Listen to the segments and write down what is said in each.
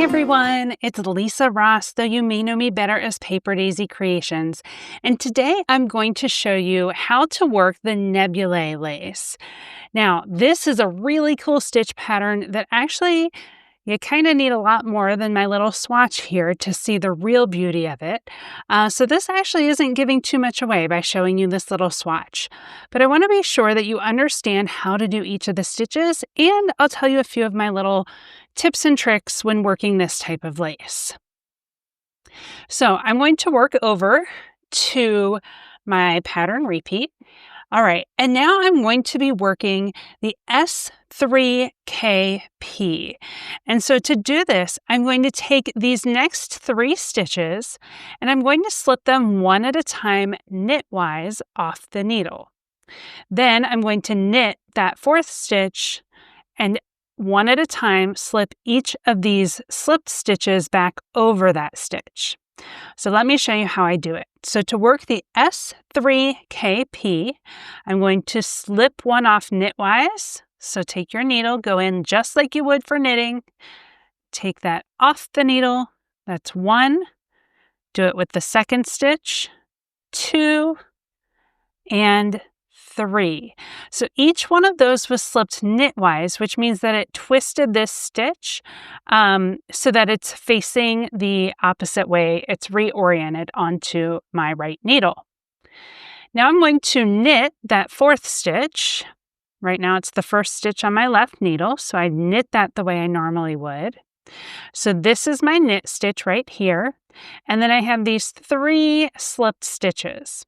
everyone, it's Lisa Ross, though you may know me better as Paper Daisy Creations. And today I'm going to show you how to work the Nebulae lace. Now, this is a really cool stitch pattern that actually you kind of need a lot more than my little swatch here to see the real beauty of it. So this actually isn't giving too much away by showing you this little swatch. But I want to be sure that you understand how to do each of the stitches, and I'll tell you a few of my little tips and tricks when working this type of lace. So I'm going to work over to my pattern repeat. All right, and now I'm going to be working the S3KP. And so to do this, I'm going to take these next 3 stitches and I'm going to slip them one at a time knitwise off the needle. Then I'm going to knit that 4th stitch and one at a time slip each of these slipped stitches back over that stitch. So let me show you how I do it. So to work the S3KP, I'm going to slip one off knitwise. So take your needle, go in just like you would for knitting. Take that off the needle. That's 1. Do it with the 2nd stitch, 2, and 3. So each one of those was slipped knitwise, which means that it twisted this stitch so that it's facing the opposite way. It's reoriented onto my right needle. Now I'm going to knit that 4th stitch. Right now it's the 1st stitch on my left needle, so I knit that the way I normally would. So this is my knit stitch right here, and then I have these 3 slipped stitches.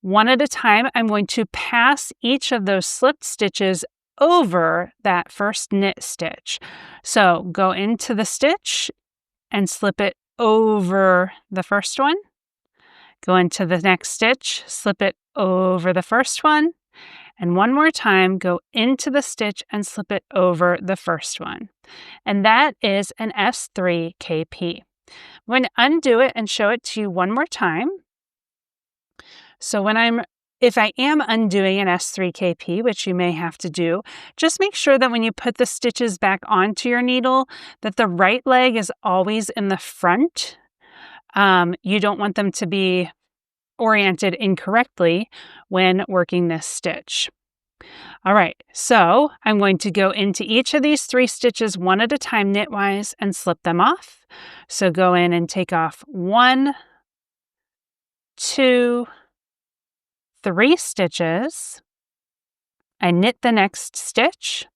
One at a time, I'm going to pass each of those slipped stitches over that first knit stitch. So go into the stitch and slip it over the first one. Go into the next stitch, slip it over the first one. And one more time, go into the stitch and slip it over the first one. And that is an S3KP. I'm going to undo it and show it to you one more time. So if I am undoing an S3KP, which you may have to do, just make sure that when you put the stitches back onto your needle, that the right leg is always in the front. You don't want them to be oriented incorrectly when working this stitch. All right, so I'm going to go into each of these 3 stitches one at a time knitwise and slip them off. So go in and take off 1, 2, 3 stitches. I knit the next stitch,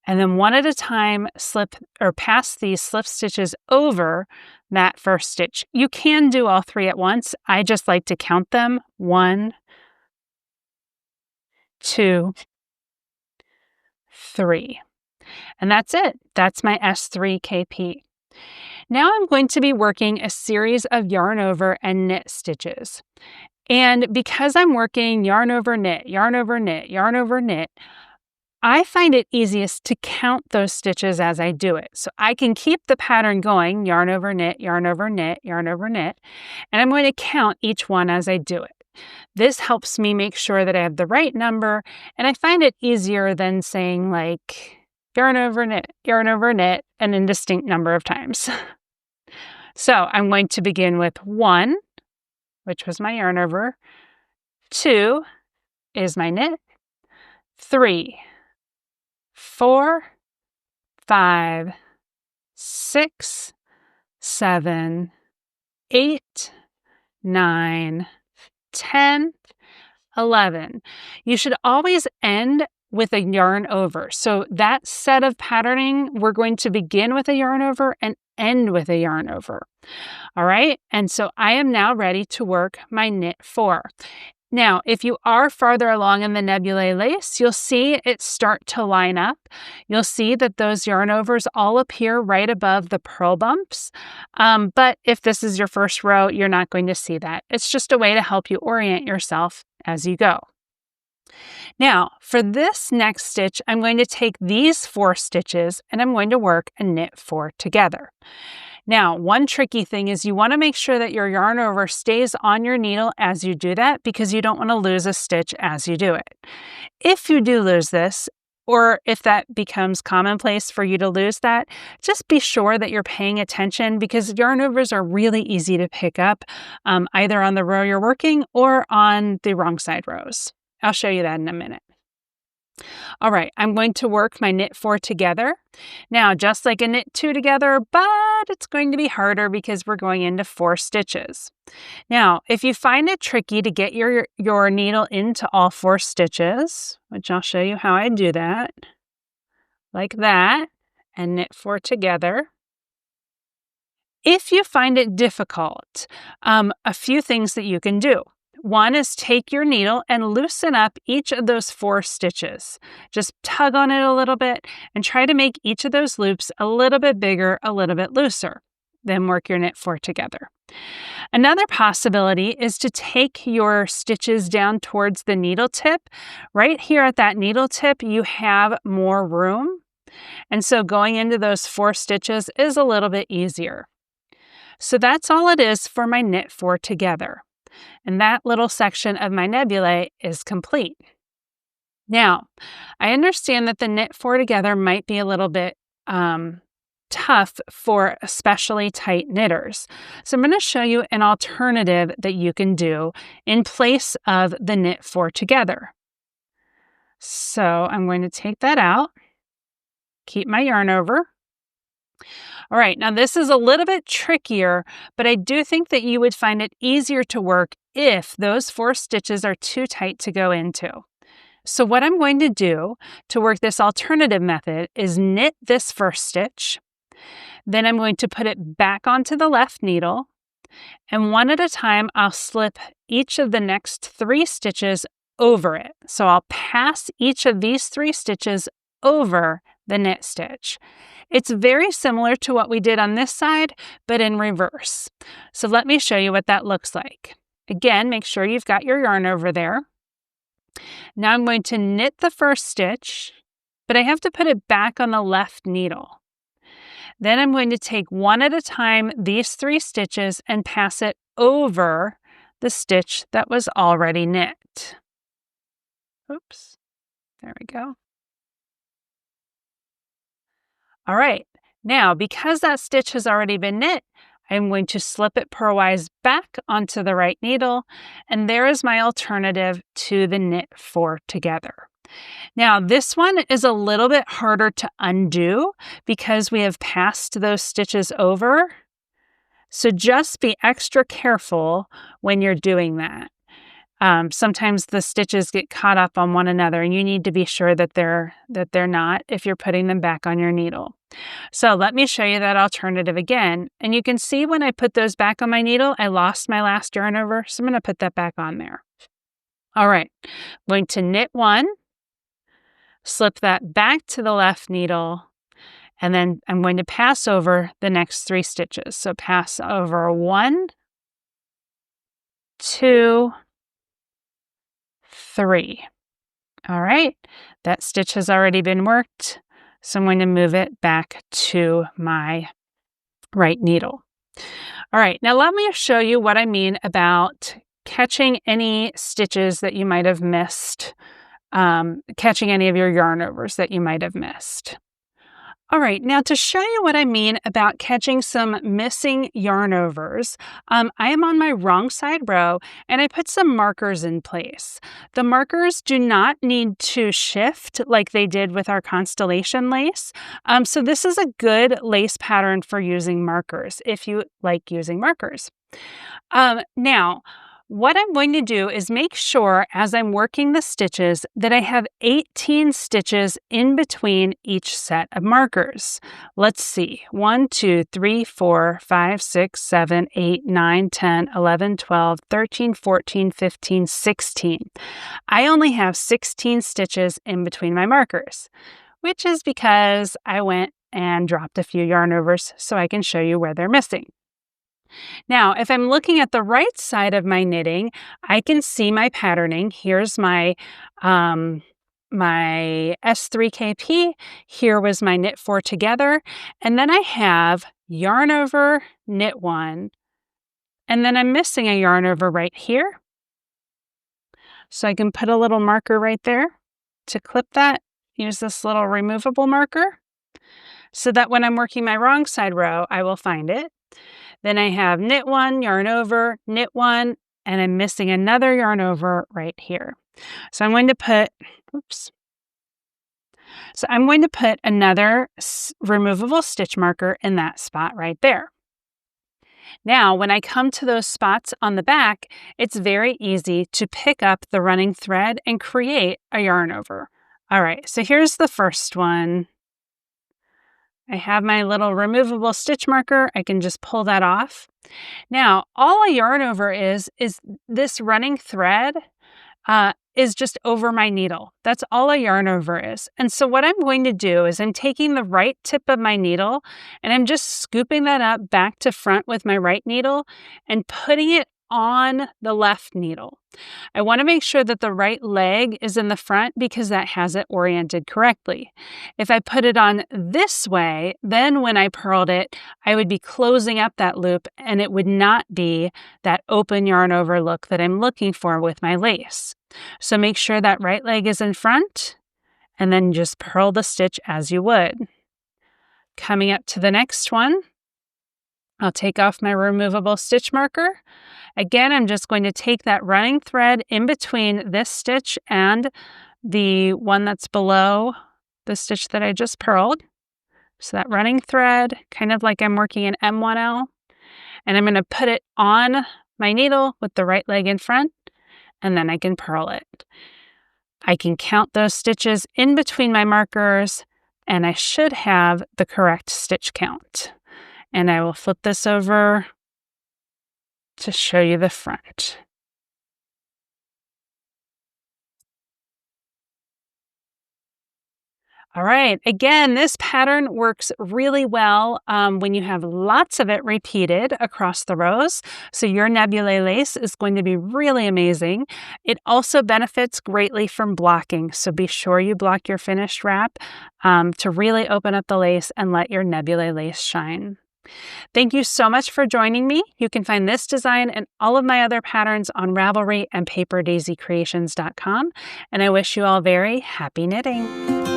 and then one at a time slip or pass these slip stitches over that first stitch. You can do all 3 at once. I just like to count them. 1, 2, 3. And that's it. That's my S3KP. Now I'm going to be working a series of yarn over and knit stitches. And because I'm working yarn over knit, yarn over knit, yarn over knit, I find it easiest to count those stitches as I do it. So I can keep the pattern going, yarn over knit, yarn over knit, yarn over knit, and I'm going to count each one as I do it. This helps me make sure that I have the right number, and I find it easier than saying like yarn over knit, an indistinct number of times. So I'm going to begin with 1, which was my yarn over. 2 is my knit. 3, 4, 5, 6, 7, 8, 9, 10, 11. You should always end with a yarn over. So that set of patterning, we're going to begin with a yarn over and end with a yarn over. All right, and so I am now ready to work my knit 4. Now, if you are farther along in the Nebulae lace, you'll see it start to line up. You'll see that those yarn overs all appear right above the purl bumps. But if this is your first row, you're not going to see that. It's just a way to help you orient yourself as you go. Now, for this next stitch, I'm going to take these 4 stitches and I'm going to work a knit 4 together. Now, one tricky thing is you want to make sure that your yarn over stays on your needle as you do that, because you don't want to lose a stitch as you do it. If you do lose this, or if that becomes commonplace for you to lose that, just be sure that you're paying attention because yarnovers are really easy to pick up either on the row you're working or on the wrong side rows. I'll show you that in a minute. All right, I'm going to work my knit 4 together. Now, just like a knit 2 together, but it's going to be harder because we're going into 4 stitches. Now, if you find it tricky to get your needle into all 4 stitches, which I'll show you how I do that, like that, and knit 4 together. If you find it difficult, a few things that you can do. One is take your needle and loosen up each of those 4 stitches. Just tug on it a little bit and try to make each of those loops a little bit bigger, a little bit looser. Then work your knit 4 together. Another possibility is to take your stitches down towards the needle tip. Right here at that needle tip, you have more room. And so going into those 4 stitches is a little bit easier. So that's all it is for my knit 4 together. And that little section of my nebulae is complete. Now, I understand that the knit 4 together might be a little bit tough for especially tight knitters. So I'm going to show you an alternative that you can do in place of the knit 4 together. So I'm going to take that out, keep my yarn over. All right, now this is a little bit trickier, but I do think that you would find it easier to work if those 4 stitches are too tight to go into. So what I'm going to do to work this alternative method is knit this first stitch. Then I'm going to put it back onto the left needle, and one at a time I'll slip each of the next 3 stitches over it. So I'll pass each of these 3 stitches over the knit stitch. It's very similar to what we did on this side, but in reverse. So let me show you what that looks like. Again, make sure you've got your yarn over there. Now I'm going to knit the first stitch, but I have to put it back on the left needle. Then I'm going to take one at a time these 3 stitches and pass it over the stitch that was already knit. Oops, there we go. All right, now because that stitch has already been knit, I'm going to slip it purlwise back onto the right needle, and there is my alternative to the knit 4 together. Now, this one is a little bit harder to undo because we have passed those stitches over. So just be extra careful when you're doing that. Sometimes the stitches get caught up on one another, and you need to be sure that they're not if you're putting them back on your needle. So let me show you that alternative again. And you can see when I put those back on my needle, I lost my last yarn over. So I'm going to put that back on there. All right, I'm going to knit 1, slip that back to the left needle, and then I'm going to pass over the next 3 stitches. So pass over 1, 2, 3. All right, that stitch has already been worked, so I'm going to move it back to my right needle. All right, now let me show you what I mean about catching any stitches that you might have missed, catching any of your yarn overs that you might have missed. All right, now to show you what I mean about catching some missing yarn overs, I am on my wrong side row and I put some markers in place. The markers do not need to shift like they did with our constellation lace. So this is a good lace pattern for using markers if you like using markers. Now, what I'm going to do is make sure as I'm working the stitches that I have 18 stitches in between each set of markers. Let's see, 1, 2, 3, 4, 5, 6, 7, 8, 9, 10, 11, 12, 13, 14, 15, 16. I only have 16 stitches in between my markers, which is because I went and dropped a few yarn overs so I can show you where they're missing. Now, if I'm looking at the right side of my knitting, I can see my patterning. Here's my S3KP. Here was my knit 4 together. And then I have yarn over, knit 1. And then I'm missing a yarn over right here. So I can put a little marker right there to clip that use this little removable marker so that when I'm working my wrong side row, I will find it. Then I have knit 1, yarn over, knit 1, and I'm missing another yarn over right here. So I'm going to put, another removable stitch marker in that spot right there. Now, when I come to those spots on the back, it's very easy to pick up the running thread and create a yarn over. All right, so here's the first one. I have my little removable stitch marker. I can just pull that off. Now, all a yarn over is this running thread is just over my needle. That's all a yarn over is. And so what I'm going to do is I'm taking the right tip of my needle and I'm just scooping that up back to front with my right needle and putting it on the left needle. I want to make sure that the right leg is in the front because that has it oriented correctly. If I put it on this way, then when I purled it, I would be closing up that loop and it would not be that open yarn over look that I'm looking for with my lace. So make sure that right leg is in front and then just purl the stitch as you would. Coming up to the next one, I'll take off my removable stitch marker. Again, I'm just going to take that running thread in between this stitch and the one that's below the stitch that I just purled. So that running thread, kind of like I'm working an M1L, and I'm going to put it on my needle with the right leg in front, and then I can purl it. I can count those stitches in between my markers, and I should have the correct stitch count. And I will flip this over to show you the front. All right, again, this pattern works really well when you have lots of it repeated across the rows. So your Nebulae Lace is going to be really amazing. It also benefits greatly from blocking. So be sure you block your finished wrap to really open up the lace and let your Nebulae Lace shine. Thank you so much for joining me. You can find this design and all of my other patterns on Ravelry and PaperDaisyCreations.com. And I wish you all very happy knitting.